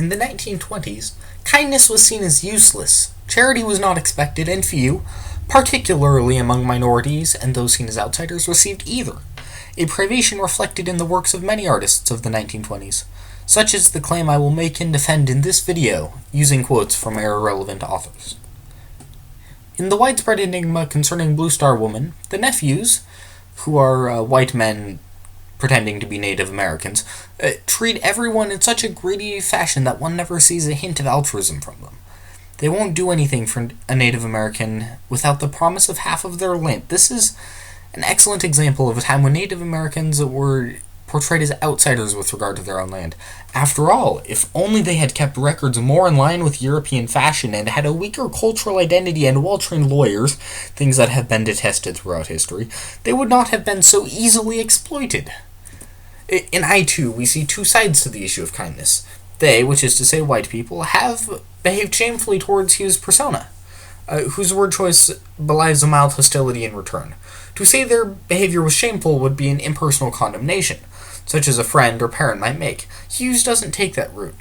In the 1920s, kindness was seen as useless, charity was not expected, and few, particularly among minorities and those seen as outsiders, received either, a privation reflected in the works of many artists of the 1920s. Such is the claim I will make and defend in this video, using quotes from irrelevant authors. In the widespread enigma concerning Blue Star Woman, the nephews, who are white men pretending to be Native Americans, treat everyone in such a greedy fashion that one never sees a hint of altruism from them. They won't do anything for a Native American without the promise of half of their land. This is an excellent example of a time when Native Americans were portrayed as outsiders with regard to their own land. After all, if only they had kept records more in line with European fashion and had a weaker cultural identity and well-trained lawyers, things that have been detested throughout history, they would not have been so easily exploited. In I, too, we see two sides to the issue of kindness. They, which is to say white people, have behaved shamefully towards Hugh's persona, whose word choice belies a mild hostility in return. To say their behavior was shameful would be an impersonal condemnation, such as a friend or parent might make. Hughes doesn't take that route.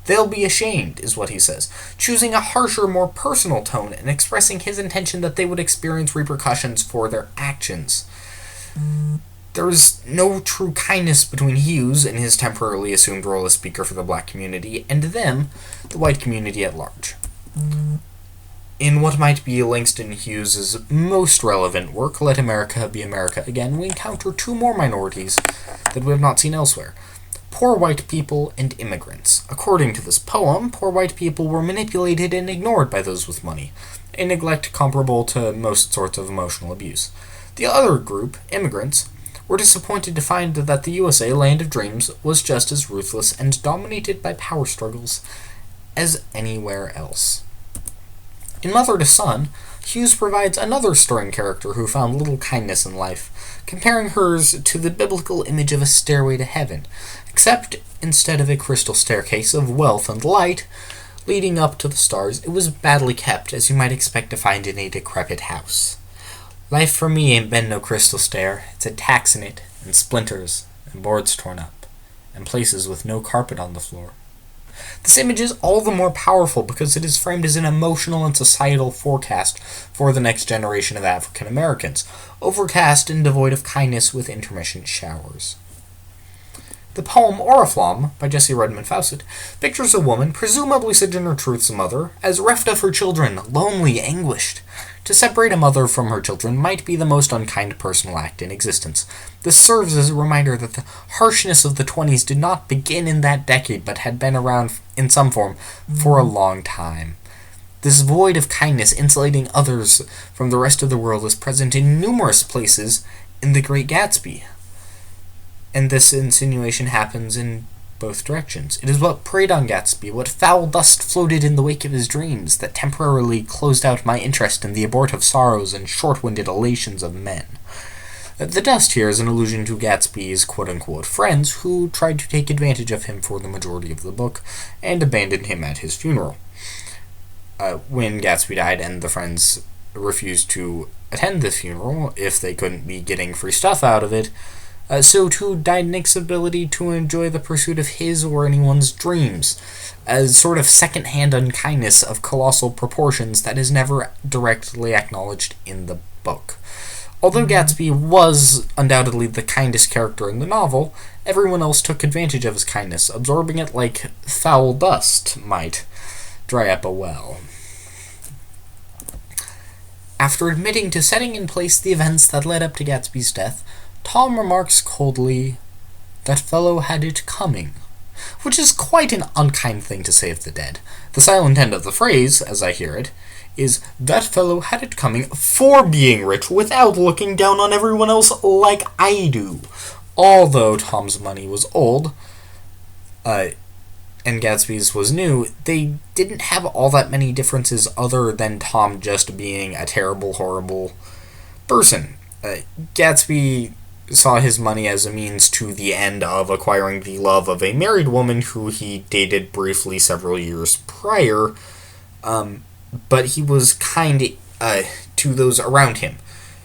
They'll be ashamed, is what he says, choosing a harsher, more personal tone and expressing his intention that they would experience repercussions for their actions. There is no true kindness between Hughes and his temporarily assumed role as speaker for the black community, and them, the white community at large. In what might be Langston Hughes' most relevant work, Let America Be America Again, we encounter two more minorities that we have not seen elsewhere: poor white people and immigrants. According to this poem, poor white people were manipulated and ignored by those with money, a neglect comparable to most sorts of emotional abuse. The other group, immigrants, were disappointed to find that the USA, land of dreams, was just as ruthless and dominated by power struggles as anywhere else. In Mother to Son, Hughes provides another stirring character who found little kindness in life, comparing hers to the biblical image of a stairway to heaven, except instead of a crystal staircase of wealth and light leading up to the stars, it was badly kept, as you might expect to find in a decrepit house. Life for me ain't been no crystal stair. It's had tacks in it, and splinters, and boards torn up, and places with no carpet on the floor. This image is all the more powerful because it is framed as an emotional and societal forecast for the next generation of African Americans, overcast and devoid of kindness with intermittent showers. The poem Oriflamme, by Jessie Redmond Faucett, pictures a woman, presumably Sojourner Truth's mother, as reft of her children, lonely, anguished. To separate a mother from her children might be the most unkind personal act in existence. This serves as a reminder that the harshness of the 20s did not begin in that decade, but had been around in some form for a long time. This void of kindness insulating others from the rest of the world is present in numerous places in The Great Gatsby. And this insinuation happens in both directions. It is what preyed on Gatsby, what foul dust floated in the wake of his dreams, that temporarily closed out my interest in the abortive sorrows and short-winded elations of men. The dust here is an allusion to Gatsby's quote-unquote friends, who tried to take advantage of him for the majority of the book, and abandoned him at his funeral. When Gatsby died and the friends refused to attend the funeral if they couldn't be getting free stuff out of it, so too died Nick's ability to enjoy the pursuit of his or anyone's dreams, a sort of second-hand unkindness of colossal proportions that is never directly acknowledged in the book. Although Gatsby was undoubtedly the kindest character in the novel, everyone else took advantage of his kindness, absorbing it like foul dust might dry up a well. After admitting to setting in place the events that led up to Gatsby's death, Tom remarks coldly, "That fellow had it coming," which is quite an unkind thing to say of the dead. The silent end of the phrase, as I hear it, is, "That fellow had it coming for being rich without looking down on everyone else like I do." Although Tom's money was old, and Gatsby's was new, they didn't have all that many differences other than Tom just being a terrible, horrible person. Gatsby saw his money as a means to the end of acquiring the love of a married woman who he dated briefly several years prior, but he was kind to those around him.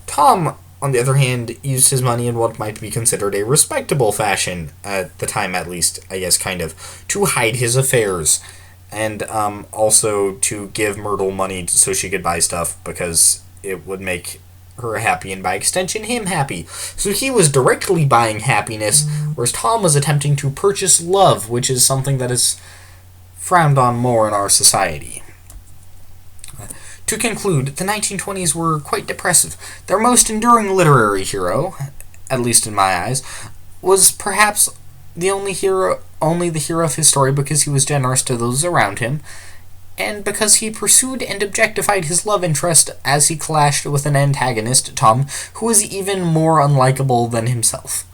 Tom, on the other hand, used his money in what might be considered a respectable fashion, at the time at least, I guess, kind of, to hide his affairs. And also to give Myrtle money so she could buy stuff, because it would make her happy and by extension him happy. So he was directly buying happiness, whereas Tom was attempting to purchase love, which is something that is frowned on more in our society. To conclude, the 1920s were quite depressive. Their most enduring literary hero, at least in my eyes, was perhaps only the hero of his story because he was generous to those around him, and because he pursued and objectified his love interest as he clashed with an antagonist, Tom, who was even more unlikable than himself.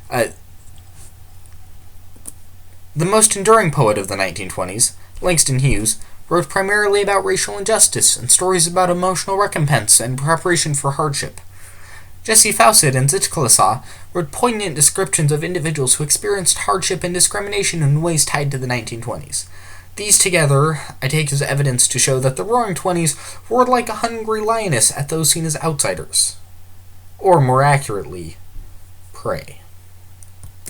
The most enduring poet of the 1920s, Langston Hughes, wrote primarily about racial injustice and stories about emotional recompense and preparation for hardship. Jesse Fawcett and Zitkala wrote poignant descriptions of individuals who experienced hardship and discrimination in ways tied to the 1920s. These together I take as evidence to show that the Roaring Twenties roared like a hungry lioness at those seen as outsiders. Or, more accurately, prey.